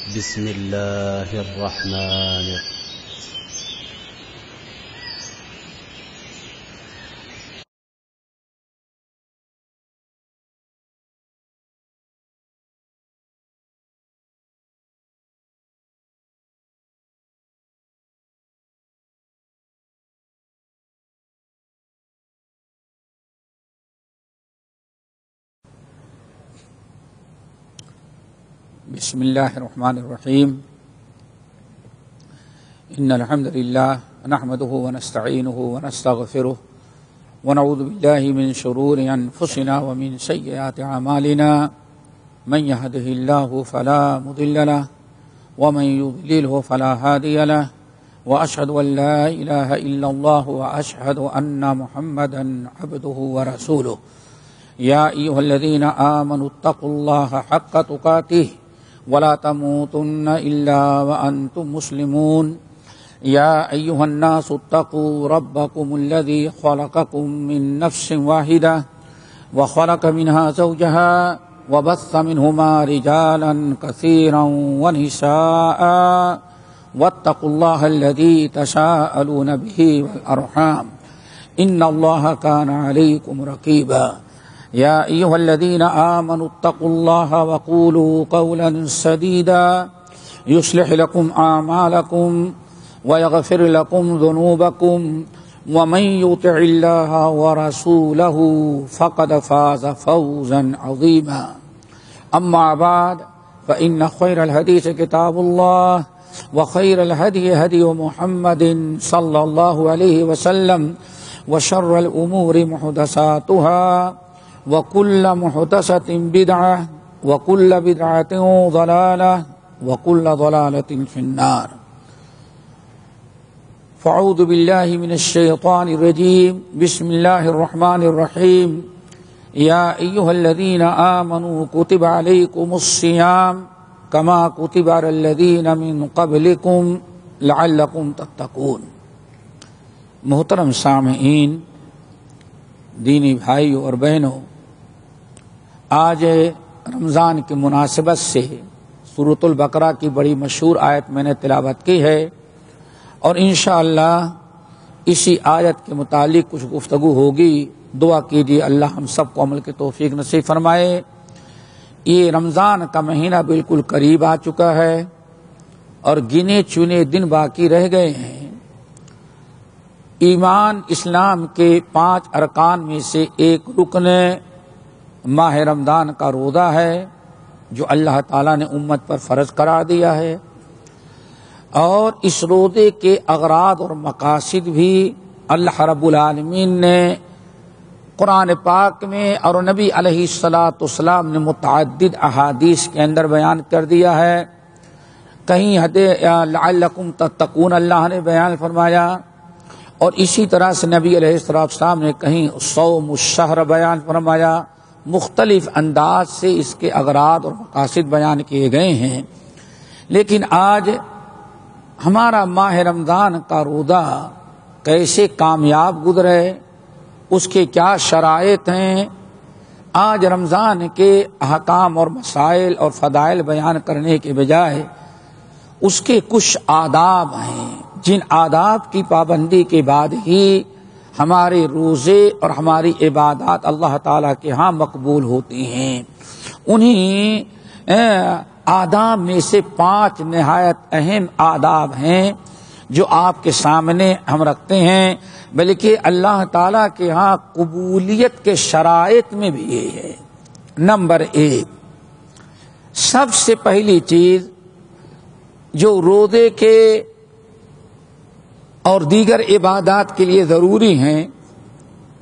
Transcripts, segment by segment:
بسم الله الرحمن بسم الله الرحمن الرحيم. إن الحمد لله نحمده ونستعينه ونستغفره ونعوذ بالله من شرور أنفسنا ومن سيئات أعمالنا. من يهده الله فلا مضل له ومن يضلله فلا هادي له، وأشهد أن لا إله إلا الله وأشهد أن محمدا عبده ورسوله. يا أيها الذين آمنوا اتقوا الله حق تقاته ولا تموتن إلا وأنتم مسلمون. يا أيها الناس اتقوا ربكم الذي خلقكم من نفس واحدة وخلق منها زوجها وبث منهما رجالا كثيرا ونساء واتقوا الله الذي تساءلون به والأرحام إن الله كان عليكم رقيبا. يا أيها الذين آمنوا اتقوا الله وقولوا قولا سديدا يصلح لكم أعمالكم ويغفر لكم ذنوبكم ومن يطع الله ورسوله فقد فاز فوزا عظيما. أما بعد فإن خير الحديث كتاب الله وخير الهدي هدي محمد صلى الله عليه وسلم وشر الأمور محدثاتها وكل محدثة بدعة وكل بدعة ضلالة وكل ضلالة في النار. فأعوذ بالله من الشيطان الرجيم. بسم الله الرحمن الرحيم. يا أيها الذين آمنوا كتب عليكم الصيام كما كتب على الذين من قبلكم لعلكم تتقون. محترم سامعین، دینی بھائیوں اور بہنوں، آج رمضان کی مناسبت سے سورۃ البقرہ کی بڑی مشہور آیت میں نے تلاوت کی ہے، اور انشاءاللہ اسی آیت کے متعلق کچھ گفتگو ہوگی. دعا کیجیے اللہ ہم سب کو عمل کی توفیق نصیب فرمائے. یہ رمضان کا مہینہ بالکل قریب آ چکا ہے اور گنے چنے دن باقی رہ گئے ہیں. ایمان اسلام کے 5 ارکان میں سے ایک رکن ماہ رمضان کا روزہ ہے، جو اللہ تعالیٰ نے امت پر فرض قرار دیا ہے، اور اس روزے کے اغراض اور مقاصد بھی اللہ رب العالمین نے قرآن پاک میں اور نبی علیہ الصلاۃ والسلام نے متعدد احادیث کے اندر بیان کر دیا ہے. کہیں لعلکم تتقون اللہ نے بیان فرمایا، اور اسی طرح سے نبی علیہ السلام نے کہیں صوم الشہر بیان فرمایا. مختلف انداز سے اس کے اغراض اور مقاصد بیان کیے گئے ہیں. لیکن آج ہمارا ماہ رمضان کا روزہ کیسے کامیاب گزرے، اس کے کیا شرائط ہیں، آج رمضان کے احکام اور مسائل اور فضائل بیان کرنے کے بجائے اس کے کچھ آداب ہیں، جن آداب کی پابندی کے بعد ہی ہمارے روزے اور ہماری عبادات اللہ تعالیٰ کے ہاں مقبول ہوتی ہیں. انہی آداب میں سے 5 نہایت اہم آداب ہیں جو آپ کے سامنے ہم رکھتے ہیں، بلکہ اللہ تعالیٰ کے ہاں قبولیت کے شرائط میں بھی یہ ہے. نمبر 1، سب سے پہلی چیز جو روزے کے اور دیگر عبادات کے لیے ضروری ہیں،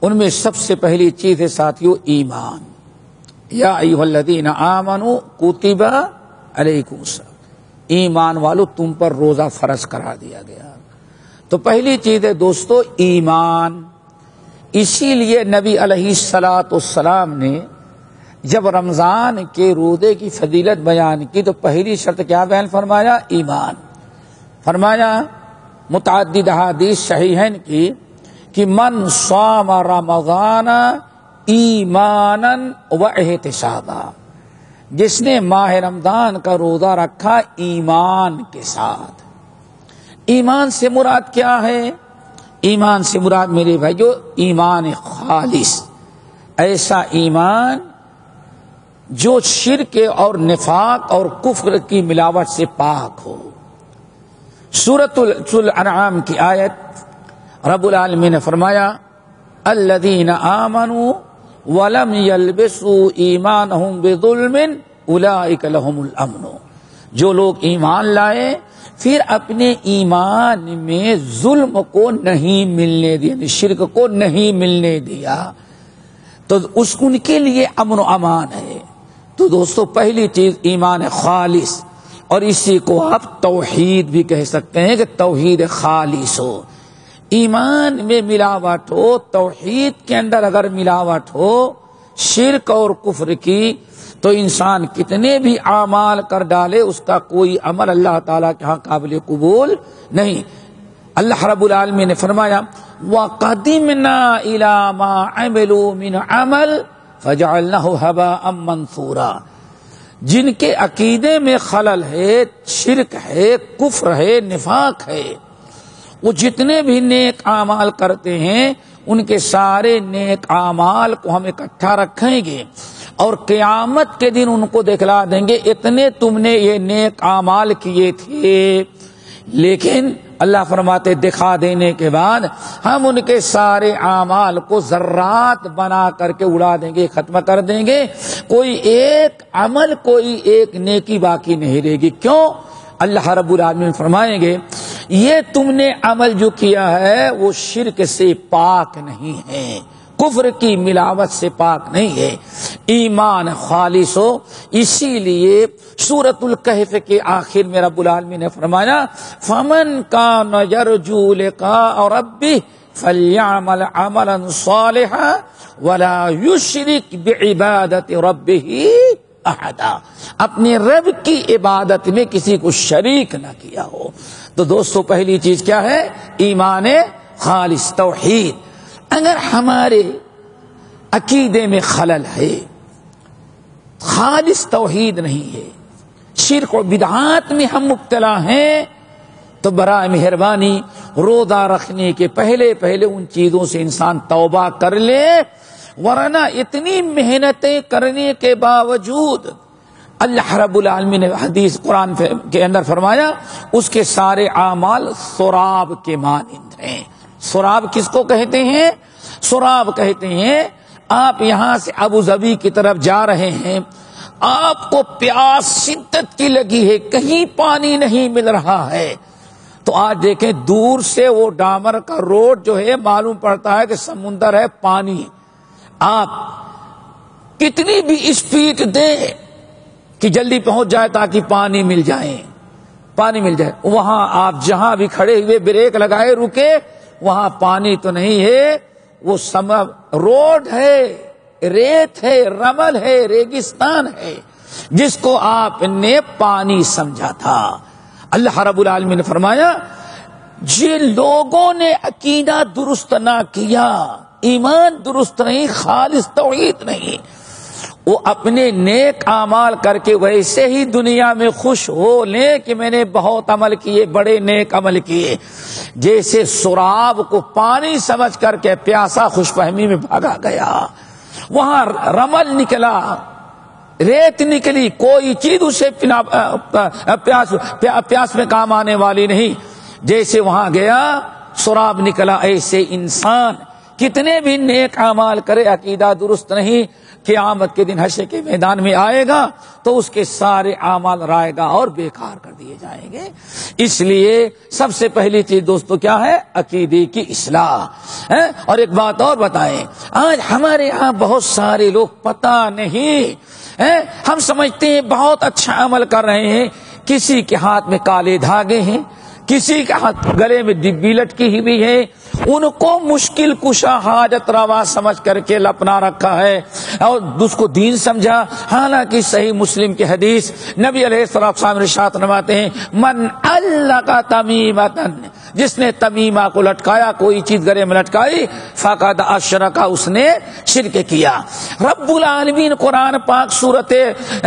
ان میں سب سے پہلی چیز ہے ساتھیو ایمان. یا ایھا الذین آمنوا کتب علیکم الصیام، ایمان والو تم پر روزہ فرض کرا دیا گیا. تو پہلی چیز ہے دوستو ایمان. اسی لیے نبی علیہ الصلاۃ والسلام نے جب رمضان کے روزے کی فضیلت بیان کی تو پہلی شرط کیا بیان فرمایا؟ ایمان. فرمایا متعدد احادیث صحیحین کی کہ من صام رمضان ایمانا و احتسابا، جس نے ماہ رمضان کا روزہ رکھا ایمان کے ساتھ. ایمان سے مراد کیا ہے؟ ایمان سے مراد میرے بھائیو ایمان خالص، ایسا ایمان جو شرک اور نفاق اور کفر کی ملاوٹ سے پاک ہو. سورۃ الانعام کی آیت رب العالمین نے فرمایا الذین آمنوا ولم يلبسوا ایمانہم بظلم اولئک لہم الامن. جو لوگ ایمان لائے پھر اپنے ایمان میں ظلم کو نہیں ملنے دیا، یعنی شرک کو نہیں ملنے دیا، تو ان کے لیے امن و امان ہے. تو دوستو پہلی چیز ایمان خالص، اور اسی کو آپ توحید بھی کہہ سکتے ہیں کہ توحید خالص ہو. ایمان میں ملاوٹ ہو، توحید کے اندر اگر ملاوٹ ہو شرک اور کفر کی، تو انسان کتنے بھی اعمال کر ڈالے اس کا کوئی عمل اللہ تعالیٰ کے ہاں قابل قبول نہیں. اللہ رب العالمین نے فرمایا وَقَدِمْنَا إِلَى مَا عَمِلُوا مِنْ عَمَلٍ فَجَعَلْنَاهُ هَبَاءً مَنْثُورًا. جن کے عقیدے میں خلل ہے، شرک ہے، کفر ہے، نفاق ہے، وہ جتنے بھی نیک اعمال کرتے ہیں ان کے سارے نیک اعمال کو ہم اکٹھا رکھیں گے اور قیامت کے دن ان کو دکھلا دیں گے اتنے تم نے یہ نیک اعمال کیے تھے. لیکن اللہ فرماتے دکھا دینے کے بعد ہم ان کے سارے اعمال کو ذرات بنا کر کے اڑا دیں گے، ختم کر دیں گے. کوئی ایک عمل، کوئی ایک نیکی باقی نہیں رہے گی. کیوں؟ اللہ رب العالمین فرمائیں گے یہ تم نے عمل جو کیا ہے وہ شرک سے پاک نہیں ہے، کفر کی ملاوٹ سے پاک نہیں ہے، ایمان خالص ہو. اسی لیے سورۃ الکہف کے آخر میں رب العالمین نے فرمایا فمن کان یرجو لقاء ربہ فلیعمل عملا صالحا ولا یشرک بعبادۃ ربہ احدا. اپنے رب کی عبادت میں کسی کو شریک نہ کیا ہو. تو دوستو پہلی چیز کیا ہے؟ ایمان خالص، توحید. اگر ہمارے عقیدے میں خلل ہے، خالص توحید نہیں ہے، شرک و بدعات میں ہم مبتلا ہیں، تو برائے مہربانی روزہ رکھنے کے پہلے ان چیزوں سے انسان توبہ کر لے، ورنہ اتنی محنتیں کرنے کے باوجود اللہ رب العالمین نے حدیث قرآن کے اندر فرمایا اس کے سارے اعمال سراب کے مانند ہیں. سراب کس کو کہتے ہیں؟ سراب کہتے ہیں آپ یہاں سے ابو ظبی کی طرف جا رہے ہیں، آپ کو پیاس شدت کی لگی ہے، کہیں پانی نہیں مل رہا ہے، تو آج دیکھیں دور سے وہ ڈامر کا روڈ جو ہے معلوم پڑتا ہے کہ سمندر ہے، پانی. آپ کتنی بھی اسپیڈ دیں کہ جلدی پہنچ جائے تاکہ پانی مل جائے، وہاں آپ جہاں بھی کھڑے ہوئے بریک لگائے رکے، وہاں پانی تو نہیں ہے، وہ روڈ ہے، ریت ہے، رمل ہے، ریگستان ہے، جس کو آپ نے پانی سمجھا تھا. اللہ رب العالمین نے فرمایا جن لوگوں نے عقیدہ درست نہ کیا، ایمان درست نہیں، خالص توحید نہیں، وہ اپنے نیک اعمال کر کے ویسے ہی دنیا میں خوش ہو لیں کہ میں نے بہت عمل کیے، بڑے نیک عمل کیے، جیسے سراب کو پانی سمجھ کر کے پیاسا خوش فہمی میں بھاگا گیا. وہاں رمل نکلا، ریت نکلی، کوئی چیز اسے پیاس میں کام آنے والی نہیں. جیسے وہاں گیا سراب نکلا، ایسے انسان کتنے بھی نیک اعمال کرے عقیدہ درست نہیں، قیامت کے دن حشر کے میدان میں آئے گا تو اس کے سارے اعمال رائے گا اور بیکار کر دیے جائیں گے. اس لیے سب سے پہلی چیز دوستو کیا ہے؟ عقیدے کی اصلاح. اور ایک بات اور بتائیں، آج ہمارے ہاں بہت سارے لوگ پتہ نہیں، ہم سمجھتے ہیں بہت اچھا عمل کر رہے ہیں، کسی کے ہاتھ میں کالے دھاگے ہیں، کسی کے ہاتھ گلے میں ڈبی لٹکی ہوئی ہے، ان کو مشکل کشا حاجت روا سمجھ کر کے لپنا رکھا ہے اور اس کو دین سمجھا. حالانکہ صحیح مسلم کی حدیث نبی علیہ السلام ارشاد فرماتے ہیں من علق تمیمۃ جس نے تمیمہ کو لٹکایا، کوئی چیز گلے میں لٹکائی، فقد اشرک، اس نے شرک کیا۔ رب العالمین قرآن پاک سورۃ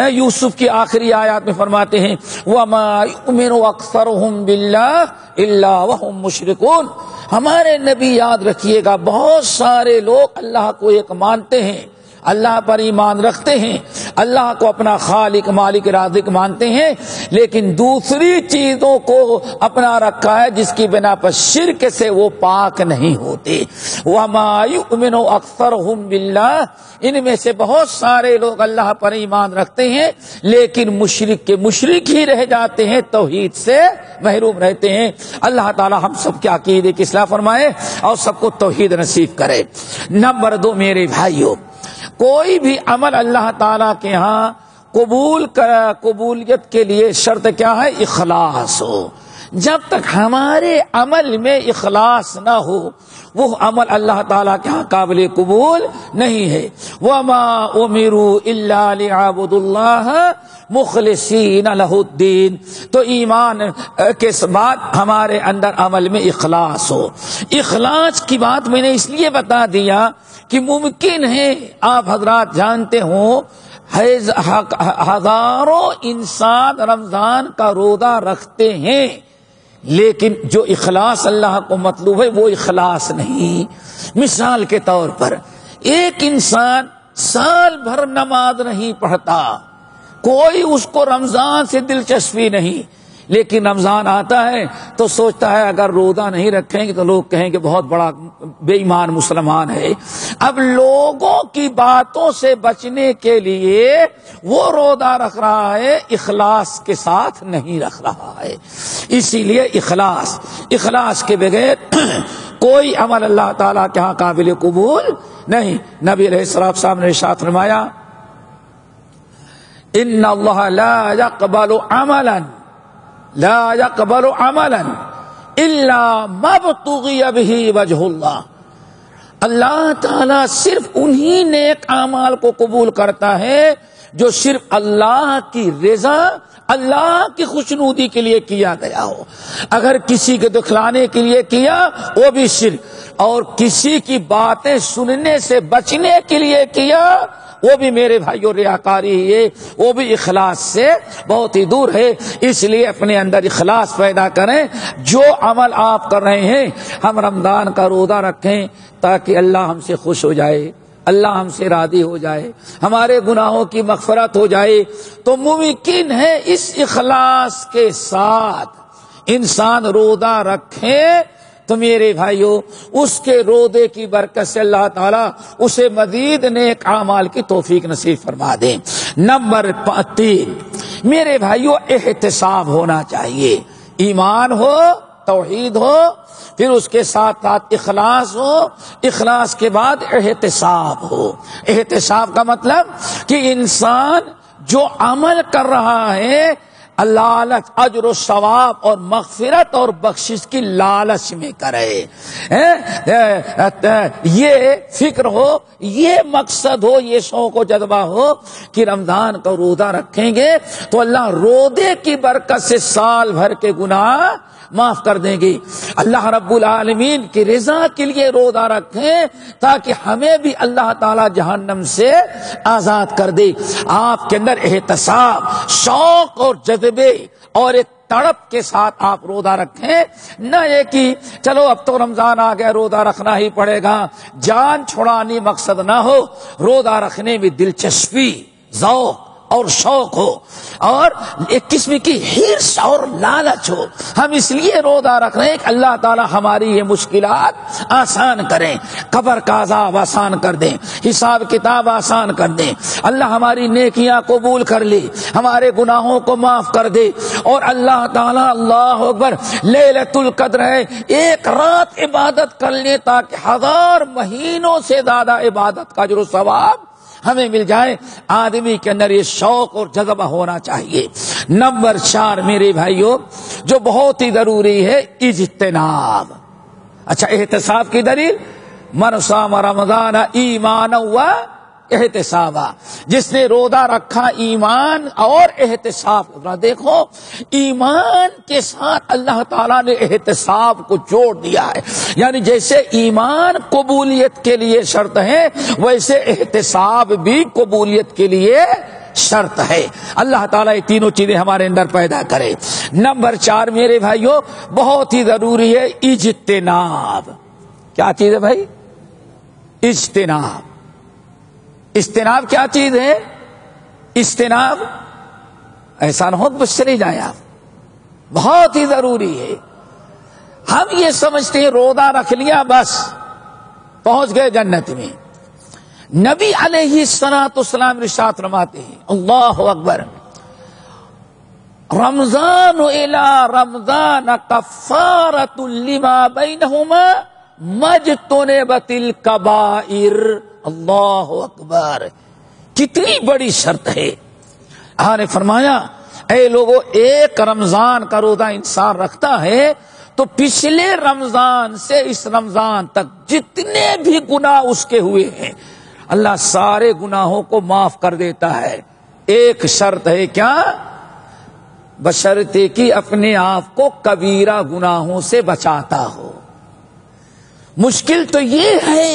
یوسف کی آخری آیات میں فرماتے ہیں وَمَا يُؤْمِنُ أَكْثَرُهُمْ بِاللَّهِ إِلَّا وَهُمْ مُشْرِكُونَ۔ ہمارے نبی یاد رکھیے گا، بہت سارے لوگ اللہ کو ایک مانتے ہیں، اللہ پر ایمان رکھتے ہیں، اللہ کو اپنا خالق مالک رازق مانتے ہیں، لیکن دوسری چیزوں کو اپنا رکھا ہے جس کی بنا پر شرک سے وہ پاک نہیں ہوتے۔ وَمَا يُؤْمِنُ أَكْثَرُهُمْ بِاللَّهِ، ان میں سے بہت سارے لوگ اللہ پر ایمان رکھتے ہیں لیکن مشرک کے مشرک ہی رہ جاتے ہیں، توحید سے محروم رہتے ہیں۔ اللہ تعالی ہم سب کے عقیدے کی اصلاح فرمائے اور سب کو توحید نصیب کرے۔ نمبر 2 میرے بھائیوں، کوئی بھی عمل اللہ تعالیٰ کے ہاں قبولیت کے لیے شرط کیا ہے؟ اخلاص ہو۔ جب تک ہمارے عمل میں اخلاص نہ ہو وہ عمل اللہ تعالیٰ کے ہاں قابل قبول نہیں ہے۔ وَمَا أُمِرُوا إِلَّا لِيَعْبُدُوا اللَّهَ مُخْلِصِينَ لَهُ الدِّينَ، تو ایمان کے بعد ہمارے اندر عمل میں اخلاص ہو۔ اخلاص کی بات میں نے اس لیے بتا دیا کہ ممکن ہے آپ حضرات جانتے ہوں ہزاروں انسان رمضان کا روزہ رکھتے ہیں لیکن جو اخلاص اللہ کو مطلوب ہے وہ اخلاص نہیں۔ مثال کے طور پر ایک انسان سال بھر نماز نہیں پڑھتا، کوئی اس کو رمضان سے دلچسپی نہیں، لیکن رمضان آتا ہے تو سوچتا ہے اگر روزہ نہیں رکھیں گے تو لوگ کہیں کہ بہت بڑا بے ایمان مسلمان ہے۔ اب لوگوں کی باتوں سے بچنے کے لیے وہ روزہ رکھ رہا ہے، اخلاص کے ساتھ نہیں رکھ رہا ہے۔ اسی لیے اخلاص کے بغیر کوئی عمل اللہ تعالیٰ کے ہاں قابل قبول نہیں۔ نبی علیہ السلام صاحب نے ارشاد فرمایا ان اللہ لا يقبل عملا الا ما ابتغي به وجه اللہ، اللہ تعالیٰ صرف انہی نیک اعمال کو قبول کرتا ہے جو صرف اللہ کی رضا، اللہ کی خوشنودی کے لیے کیا گیا ہو۔ اگر کسی کے دکھلانے کے لیے کیا وہ بھی شرک، اور کسی کی باتیں سننے سے بچنے کے لیے کیا وہ بھی میرے بھائیوں ریاکاری ہے، وہ بھی اخلاص سے بہت ہی دور ہے۔ اس لیے اپنے اندر اخلاص پیدا کریں۔ جو عمل آپ کر رہے ہیں، ہم رمضان کا روزہ رکھیں تاکہ اللہ ہم سے خوش ہو جائے، اللہ ہم سے راضی ہو جائے، ہمارے گناہوں کی مغفرت ہو جائے، تو ممکن ہے اس اخلاص کے ساتھ انسان روزہ رکھے تو میرے بھائیوں اس کے روزے کی برکت سے اللہ تعالیٰ اسے مزید نیک اعمال کی توفیق نصیب فرما دیں۔ نمبر 3 میرے بھائیوں احتساب ہونا چاہیے۔ ایمان ہو، توحید ہو، پھر اس کے ساتھ ساتھ اخلاص ہو، اخلاص کے بعد احتساب ہو۔ احتساب کا مطلب کہ انسان جو عمل کر رہا ہے لالچ اجر و ثواب اور مغفرت اور بخشش کی لالچ میں کرے، یہ فکر ہو، یہ مقصد ہو، یہ شوق و جذبہ ہو کہ رمضان کا روزہ رکھیں گے تو اللہ روزے کی برکت سے سال بھر کے گناہ معاف کر دیں گے۔ اللہ رب العالمین کی رضا کے لیے روزہ رکھیں تاکہ ہمیں بھی اللہ تعالی جہنم سے آزاد کر دے۔ آپ کے اندر احتساب، شوق اور جذبے اور ایک تڑپ کے ساتھ آپ روزہ رکھیں، نہ یہ کہ چلو اب تو رمضان آ گیا روزہ رکھنا ہی پڑے گا، جان چھڑانی مقصد نہ ہو، روزہ رکھنے میں دلچسپی، ذوق اور شوق ہو، اور ایک قسم کی حرص اور لالچ ہو۔ ہم اس لیے روزہ رکھ رہے ہیں کہ اللہ تعالی ہماری یہ مشکلات آسان کریں، قبر کا عذاب آسان کر دیں، حساب کتاب آسان کر دیں، اللہ ہماری نیکیاں قبول کر لے، ہمارے گناہوں کو معاف کر دے، اور اللہ تعالی اللہ اکبر لیلۃ القدر ہے، ایک رات عبادت کر لے تاکہ 1000 مہینوں سے زیادہ عبادت کا اجر و ثواب ہمیں مل جائے۔ آدمی کے اندر یہ شوق اور جذبہ ہونا چاہیے۔ نمبر 4 میرے بھائیوں جو بہت ہی ضروری ہے اجتناب۔ اچھا احتساب کی دلیل من صام رمضان ایمانا و احتسابا، جس نے روزہ رکھا ایمان اور احتساب۔ دیکھو ایمان کے ساتھ اللہ تعالیٰ نے احتساب کو جوڑ دیا ہے، یعنی جیسے ایمان قبولیت کے لیے شرط ہے ویسے احتساب بھی قبولیت کے لیے شرط ہے۔ اللہ تعالیٰ یہ تینوں چیزیں ہمارے اندر پیدا کرے۔ نمبر 4 میرے بھائیوں بہت ہی ضروری ہے اجتناب۔ کیا چیز ہے بھائی؟ اجتناب۔ اجتناب کیا چیز ہے؟ اجتناب ایسا نہ ہو بس چلے جائیں آپ، بہت ہی ضروری ہے۔ ہم یہ سمجھتے ہیں روزہ رکھ لیا بس پہنچ گئے جنت میں۔ نبی علیہ الصلوۃ والسلام ارشاد فرماتے ہیں، اللہ اکبر، رمضان الی رمضان کفارۃ لما بینہما مجتنبت الکبائر۔ اللہ اکبر، کتنی بڑی شرط ہے۔ آپ نے فرمایا اے لوگوں، ایک رمضان کا روزہ انسان رکھتا ہے تو پچھلے رمضان سے اس رمضان تک جتنے بھی گناہ اس کے ہوئے ہیں اللہ سارے گناہوں کو معاف کر دیتا ہے۔ ایک شرط ہے، کیا؟ بشرطے کہ اپنے آپ کو کبیرہ گناہوں سے بچاتا ہو۔ مشکل تو یہ ہے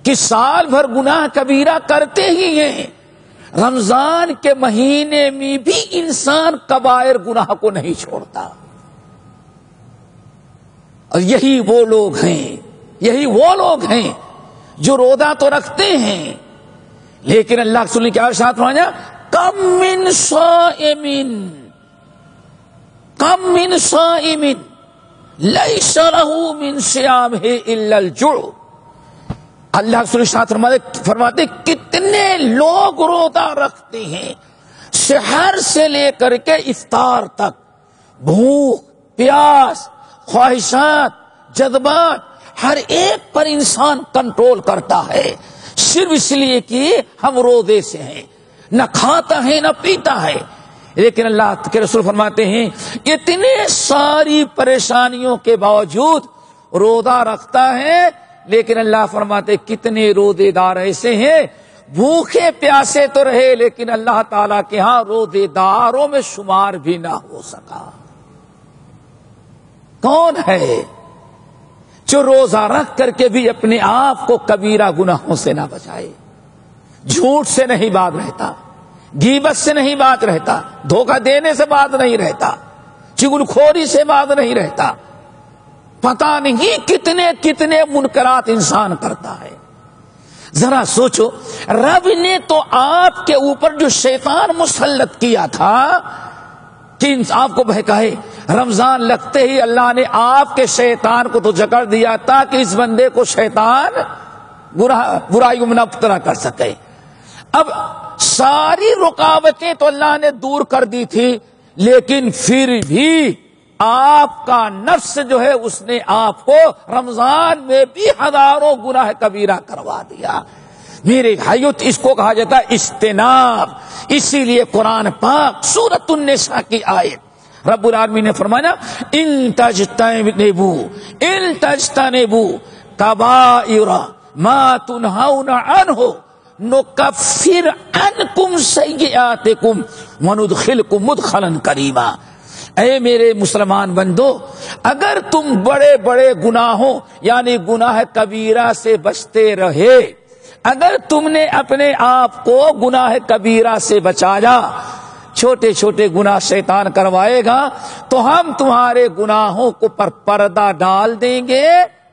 کہ سال بھر گناہ کبیرہ کرتے ہی ہیں، رمضان کے مہینے میں بھی انسان کبائر گناہ کو نہیں چھوڑتا۔ اور یہی وہ لوگ ہیں جو روزہ تو رکھتے ہیں لیکن اللہ کے رسول نے کیا ارشاد فرمایا؟ کم من صائم لیس له من صیامہ الا الجوع۔ اللہ کے رسول فرماتے کتنے لوگ روزہ رکھتے ہیں سحر سے لے کر کے افطار تک، بھوک، پیاس، خواہشات، جذبات ہر ایک پر انسان کنٹرول کرتا ہے، صرف اس لیے کہ ہم روزے سے ہیں، نہ کھاتا ہے نہ پیتا ہے۔ لیکن اللہ کے رسول فرماتے ہیں اتنے ساری پریشانیوں کے باوجود روزہ رکھتا ہے، لیکن اللہ فرماتے کتنے روزے دار ایسے ہیں بھوکے پیاسے تو رہے لیکن اللہ تعالیٰ کے ہاں روزے داروں میں شمار بھی نہ ہو سکا۔ کون ہے جو روزہ رکھ کر کے بھی اپنے آپ کو کبیرہ گناہوں سے نہ بچائے؟ جھوٹ سے نہیں بات رہتا، غیبت سے نہیں بات رہتا، دھوکہ دینے سے بات نہیں رہتا، چغلخوری سے بات نہیں رہتا، پتہ نہیں کتنے کتنے منکرات انسان کرتا ہے۔ ذرا سوچو، رب نے تو آپ کے اوپر جو شیطان مسلط کیا تھا کہ آپ کو بہکائے، رمضان لگتے ہی اللہ نے آپ کے شیطان کو تو جکڑ دیا تھا کہ اس بندے کو شیطان برائیوں میں مبتلا کر سکے۔ اب ساری رکاوٹیں تو اللہ نے دور کر دی تھی لیکن پھر بھی آپ کا نفس جو ہے اس نے آپ کو رمضان میں بھی ہزاروں گناہ کبیرہ کروا دیا۔ میرے بھائیو اس کو کہا جاتا ہے اجتناب۔ اسی لیے قرآن پاک سورۃ النساء کی آیت رب العالمین نے فرمایا ان تجتنبوا کبائر ما تنہون عنہ نکفر عنکم سیئاتکم وندخلکم مدخلا کریما۔ اے میرے مسلمان بندو، اگر تم بڑے بڑے گناہوں یعنی گناہ کبیرہ سے بچتے رہے، اگر تم نے اپنے آپ کو گناہ کبیرہ سے بچایا، چھوٹے چھوٹے گناہ شیطان کروائے گا تو ہم تمہارے گناہوں کو پر پردہ ڈال دیں گے۔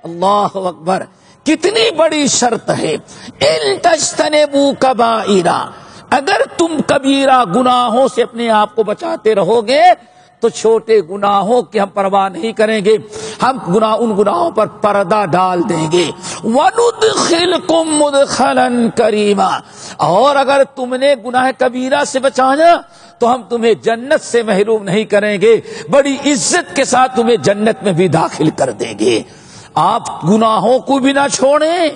اللہ اکبر، کتنی بڑی شرط ہے۔ ان تجتنبوا کبائر، اگر تم کبیرہ گناہوں سے اپنے آپ کو بچاتے رہو گے تو چھوٹے گناہوں کی ہم پرواہ نہیں کریں گے، ہم ان گناہوں پر پردہ ڈال دیں گے۔ وَنُدْخِلْكُمْ مُدْخَلًا كَرِيمًا، اور اگر تم نے گناہ کبیرہ سے بچانا تو ہم تمہیں جنت سے محروم نہیں کریں گے، بڑی عزت کے ساتھ تمہیں جنت میں بھی داخل کر دیں گے۔ آپ گناہوں کو بھی نہ چھوڑیں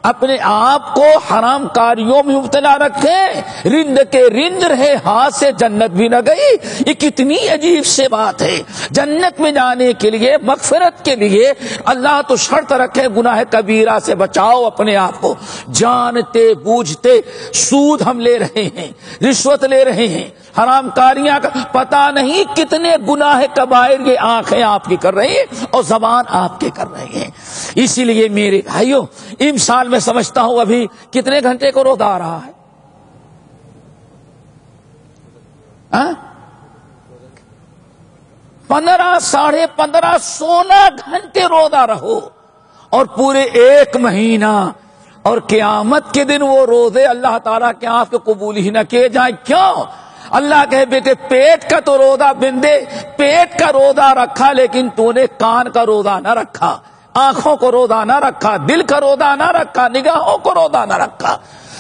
اپنے آپ کو حرام کاریوں میں مبتلا رکھیں، رند کے رند رہے، ہاتھ سے جنت بھی نہ گئی۔ یہ کتنی عجیب سے بات ہے۔ جنت میں جانے کے لیے، مغفرت کے لیے اللہ تو شرط رکھے گناہ کبیرہ سے بچاؤ اپنے آپ کو۔ جانتے بوجھتے سود ہم لے رہے ہیں، رشوت لے رہے ہیں، حرام کاریاں کا پتہ نہیں کتنے گناہ کبائر یہ آنکھیں آپ کی کر رہی ہیں اور زبان آپ کے کر رہی ہیں۔ اسی لیے میرے بھائیوں، امسال میں سمجھتا ہوں ابھی کتنے گھنٹے کو روزہ آ رہا ہے؟ 15 ساڑھے 15 16 گھنٹے روزہ رہو، اور پورے 1 مہینہ، اور قیامت کے دن وہ روزے اللہ تعالیٰ کے آپ کے قبول ہی نہ کیے جائیں۔ کیوں؟ اللہ کہے بیٹے پیٹ کا تو روزہ بندے، پیٹ کا روزہ رکھا لیکن تو نے کان کا روزہ نہ رکھا، آنکھوں کو روزہ نہ رکھا، دل کا روزہ نہ رکھا، نگاہوں کو روزہ نہ رکھا،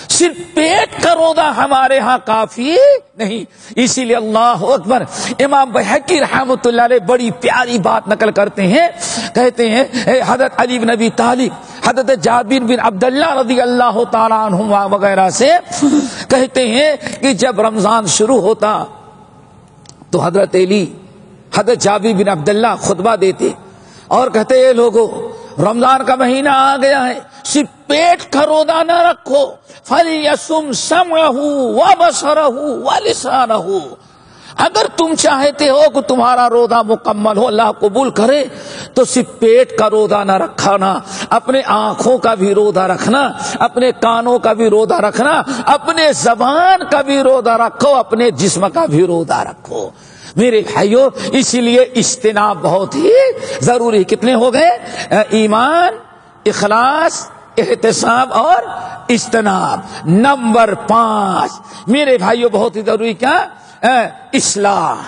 صرف پیٹ کا روزہ ہمارے ہاں کافی نہیں۔ اسی لیے اللہ اکبر، امام بحقی رحمۃ اللہ علیہ بڑی پیاری بات نقل کرتے ہیں، کہتے ہیں حضرت علی بن ابی طالب، حضرت جابر بن عبداللہ رضی اللہ تعالیٰ عنہما وغیرہ سے کہتے ہیں کہ جب رمضان شروع ہوتا تو حضرت علی، حضرت جابر بن عبداللہ خطبہ دیتے اور کہتے ہیں لوگوں رمضان کا مہینہ آ گیا ہے، صرف پیٹ کا روزہ نہ رکھو، فَلْيَصُمْ سَمْعَهُ وَبَصَرَهُ وَلِسَانَهُ۔ اگر تم چاہتے ہو کہ تمہارا روزہ مکمل ہو، اللہ قبول کرے، تو صرف پیٹ کا روزہ نہ رکھنا، اپنے آنکھوں کا بھی روزہ رکھنا، اپنے کانوں کا بھی روزہ رکھنا، اپنے زبان کا بھی روزہ رکھو، اپنے جسم کا بھی روزہ رکھو۔ میرے بھائیوں، اسی لیے اجتناب بہت ہی ضروری۔ کتنے ہو گئے؟ ایمان، اخلاص، احتساب اور اجتناب۔ نمبر 5 میرے بھائیوں بہت ہی ضروری کیا؟ اصلاح۔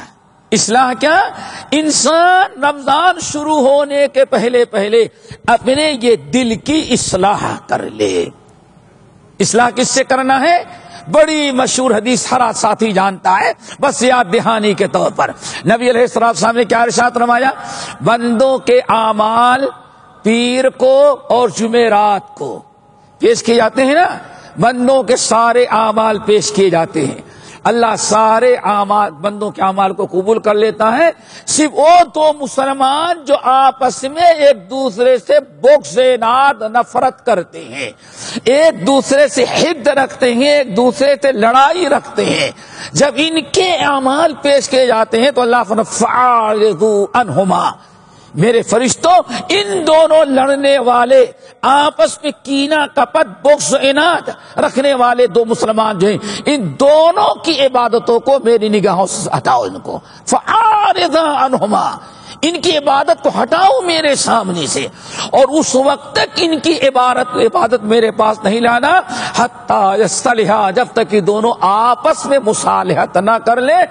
اصلاح کیا؟ انسان رمضان شروع ہونے کے پہلے اپنے یہ دل کی اصلاح کر لے۔ اصلاح کس سے کرنا ہے؟ بڑی مشہور حدیث ہر ساتھی جانتا ہے، بس یاد دہانی کے طور پر نبی علیہ السلام نے کیا ارشاد فرمایا؟ بندوں کے اعمال پیر کو اور جمعرات کو پیش کیے جاتے ہیں نا، بندوں کے سارے اعمال پیش کیے جاتے ہیں، اللہ سارے اعمال بندوں کے اعمال کو قبول کر لیتا ہے، صرف وہ 2 مسلمان جو آپس میں ایک دوسرے سے بغض اناد نفرت کرتے ہیں، ایک دوسرے سے حد رکھتے ہیں، ایک دوسرے سے لڑائی رکھتے ہیں، جب ان کے اعمال پیش کیے جاتے ہیں تو اللہ فَعَرِضُوا عَنْهُمَا، میرے فرشتوں ان دونوں لڑنے والے، آپس میں کینہ کپت بغض عناد رکھنے والے 2 مسلمان جو ہیں، ان دونوں کی عبادتوں کو میری نگاہوں سے ہٹاؤ، ان کو فَعَارِضَ عَنْهُمَا، ان کی عبادت کو ہٹاؤ میرے سامنے سے، اور اس وقت تک ان کی عبادت میرے پاس نہیں لانا حتیٰ یصطلحا، جب تک کہ دونوں آپس میں مصالحت نہ کر لیں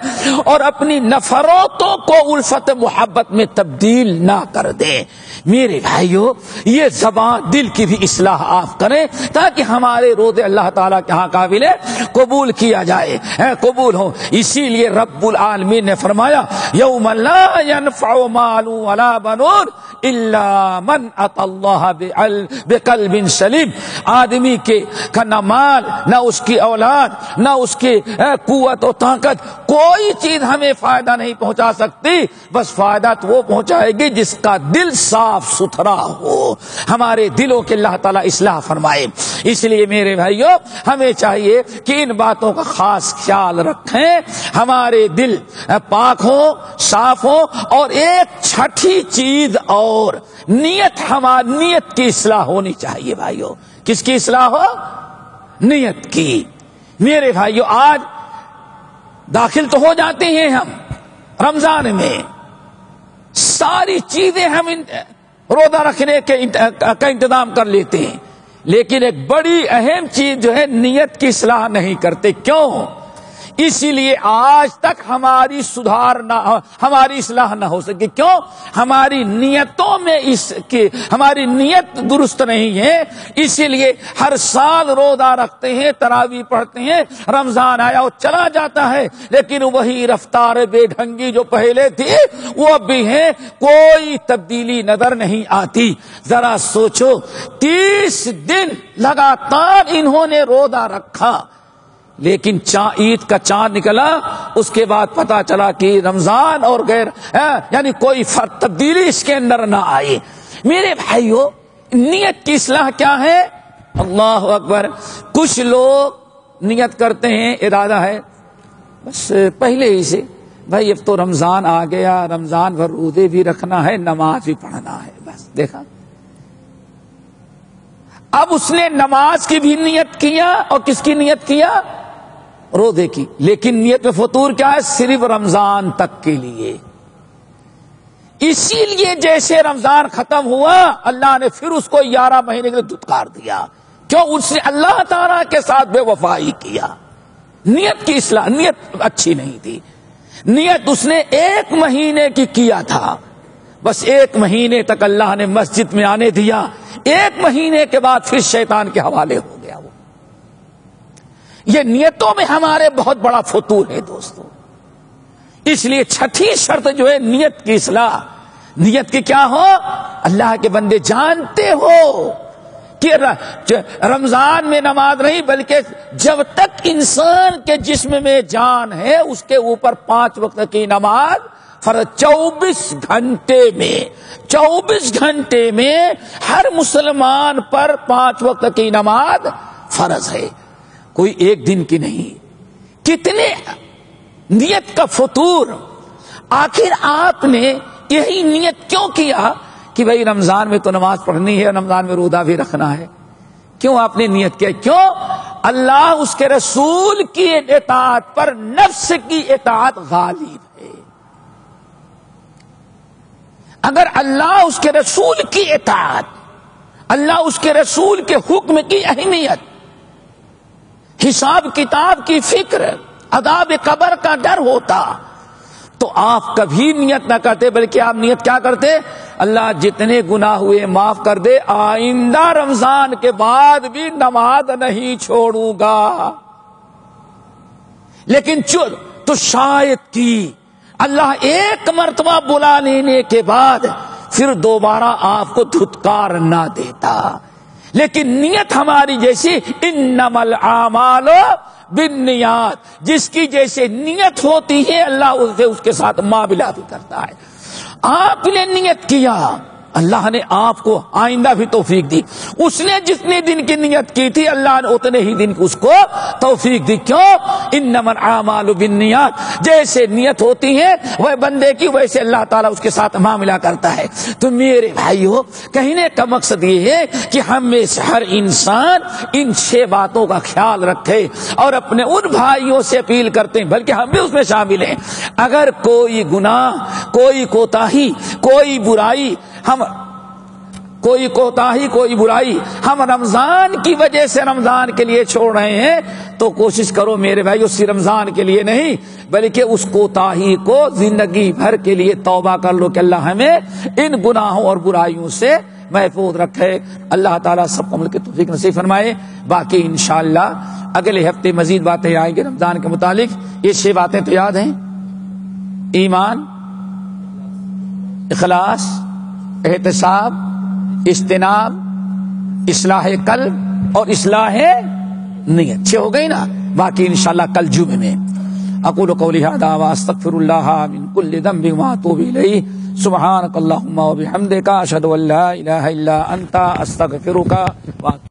اور اپنی نفرتوں کو الفت محبت میں تبدیل نہ کر دیں۔ میرے بھائیوں، یہ زبان دل کی بھی اصلاح آپ کریں تاکہ ہمارے روزے اللہ تعالیٰ کے ہاں قابل قبول کیا جائے، قبول ہو۔ اسی لیے رب العالمین نے فرمایا یوم لا ينفع مال ولا بنون الا من اتى الله بقلب سلیم، آدمی کے نہ مال، نہ اس کی اولاد، نہ اس کی قوت و طاقت، کوئی چیز ہمیں فائدہ نہیں پہنچا سکتی، بس فائدہ تو وہ پہنچائے گی جس کا دل صاف ستھرا ہو۔ ہمارے دلوں کے اللہ تعالیٰ اصلاح فرمائے۔ اس لیے میرے بھائیوں، ہمیں چاہیے کہ ان باتوں کا خاص خیال رکھیں، ہمارے دل پاک ہو، صاف ہو، اور ایک چھٹی چیز اور ہماری نیت کی اصلاح ہونی چاہیے۔ بھائیوں، کس کی اصلاح ہو؟ نیت کی۔ میرے بھائیوں، آج داخل تو ہو جاتے ہیں ہم رمضان میں، ساری چیزیں ہم روزہ رکھنے کا انتظام کر لیتے ہیں، لیکن ایک بڑی اہم چیز جو ہے نیت کی اصلاح نہیں کرتے۔ کیوں؟ اسی لیے آج تک ہماری ہماری اصلاح نہ ہو سکے. کیوں؟ ہماری نیتوں میں ہماری نیت درست نہیں ہے. اسی لیے ہر سال روزہ رکھتے ہیں، تراویح پڑھتے ہیں، رمضان آیا وہ چلا جاتا ہے، لیکن وہی رفتار بے ڈھنگی جو پہلے تھی وہ اب بھی ہے، کوئی تبدیلی نظر نہیں آتی. ذرا سوچو 30 دن لگاتار انہوں نے روزہ رکھا، لیکن عید کا چاند نکلا، اس کے بعد پتا چلا کہ رمضان اور غیر یعنی کوئی فرق تبدیلی اس کے اندر نہ آئی. میرے بھائیو، نیت کی اصلاح کیا ہے؟ اللہ اکبر. کچھ لوگ نیت کرتے ہیں، ارادہ ہے بس پہلے ہی سے، بھائی اب تو رمضان آ گیا، رمضان بھر روزے بھی رکھنا ہے، نماز بھی پڑھنا ہے. بس دیکھا، اب اس نے نماز کی بھی نیت کیا اور کس کی نیت کیا؟ روزے کی. لیکن نیت میں فطور کیا ہے؟ صرف رمضان تک کے لیے. اسی لیے جیسے رمضان ختم ہوا، اللہ نے پھر اس کو 11 مہینے کے لیے دھتکار دیا. کیوں؟ اس نے اللہ تعالیٰ کے ساتھ بے وفائی کیا. نیت کی اصلاح، نیت اچھی نہیں تھی. نیت اس نے 1 مہینے کی کیا تھا، بس 1 مہینے تک اللہ نے مسجد میں آنے دیا. 1 مہینے کے بعد پھر شیطان کے حوالے ہو گیا. وہ یہ نیتوں میں ہمارے بہت بڑا فتور ہے دوستو. اس لیے چھٹی شرط جو ہے نیت کی اصلاح. نیت کی کیا ہو؟ اللہ کے بندے جانتے ہو کہ رمضان میں نماز نہیں، بلکہ جب تک انسان کے جسم میں جان ہے اس کے اوپر 5 وقت کی نماز فرض. 24 گھنٹے میں ہر مسلمان پر 5 وقت کی نماز فرض ہے، کوئی 1 دن کی نہیں. کتنے نیت کا فطور. آخر آپ نے یہی نیت کیوں کیا کہ بھائی رمضان میں تو نماز پڑھنی ہے، رمضان میں روزہ بھی رکھنا ہے؟ کیوں آپ نے نیت کیا؟ کیوں؟ اللہ اس کے رسول کی اطاعت پر نفس کی اطاعت غالب ہے. اگر اللہ اس کے رسول کی اطاعت، اللہ اس کے رسول کے حکم کی اہمیت، حساب کتاب کی فکر، عذاب قبر کا ڈر ہوتا تو آپ کبھی نیت نہ کرتے، بلکہ آپ نیت کیا کرتے؟ اللہ جتنے گناہ ہوئے معاف کر دے، آئندہ رمضان کے بعد بھی نماز نہیں چھوڑوں گا. لیکن تو شاید کی اللہ 1 مرتبہ بلا لینے کے بعد پھر دوبارہ آپ کو دھتکار نہ دیتا. لیکن نیت ہماری جیسی انما الاعمال بالنیات، جس کی جیسے نیت ہوتی ہے اللہ اس کے ساتھ معاملہ بھی کرتا ہے. آپ نے نیت کیا، اللہ نے آپ کو آئندہ بھی توفیق دی. اس نے جتنے دن کی نیت کی تھی اللہ نے اتنے ہی دن اس کو توفیق دی. کیوں؟ انما الاعمال بالنیات، جیسے نیت ہوتی ہے وہ بندے کی، ویسے اللہ تعالیٰ اس کے ساتھ معاملہ کرتا ہے. تو میرے بھائیو، کہنے کا مقصد یہ ہے کہ ہم میں سے ہر انسان ان 6 باتوں کا خیال رکھے اور اپنے ان بھائیوں سے اپیل کرتے ہیں، بلکہ ہم بھی اس میں شامل ہیں. اگر کوئی گناہ، کوئی کوتاہی، کوئی برائی کوئی برائی ہم رمضان کی وجہ سے رمضان کے لیے چھوڑ رہے ہیں تو کوشش کرو میرے بھائی اسی رمضان کے لیے نہیں، بلکہ اس کوتاہی کو زندگی بھر کے لیے توبہ کر لو کہ اللہ ہمیں ان گناہوں اور برائیوں سے محفوظ رکھے. اللہ تعالیٰ سب کو عمل کی توفیق نصیب فرمائے. باقی انشاءاللہ اگلے ہفتے مزید باتیں آئیں گے رمضان کے متعلق. یہ 6 باتیں تو یاد ہیں: ایمان، اخلاص، احتساب، اجتناب، اصلاح قلب اور اصلاح نیت. 6 ہو گئی نا. باقی انشاءاللہ کل جمعے میں. اقول قولی ھذا واستغفر اللہ من کل ذنب واتوب الیہ. سبحانک اللہم وبحمدک، اشہد ان لا الہ الا انت، استغفرک واتوب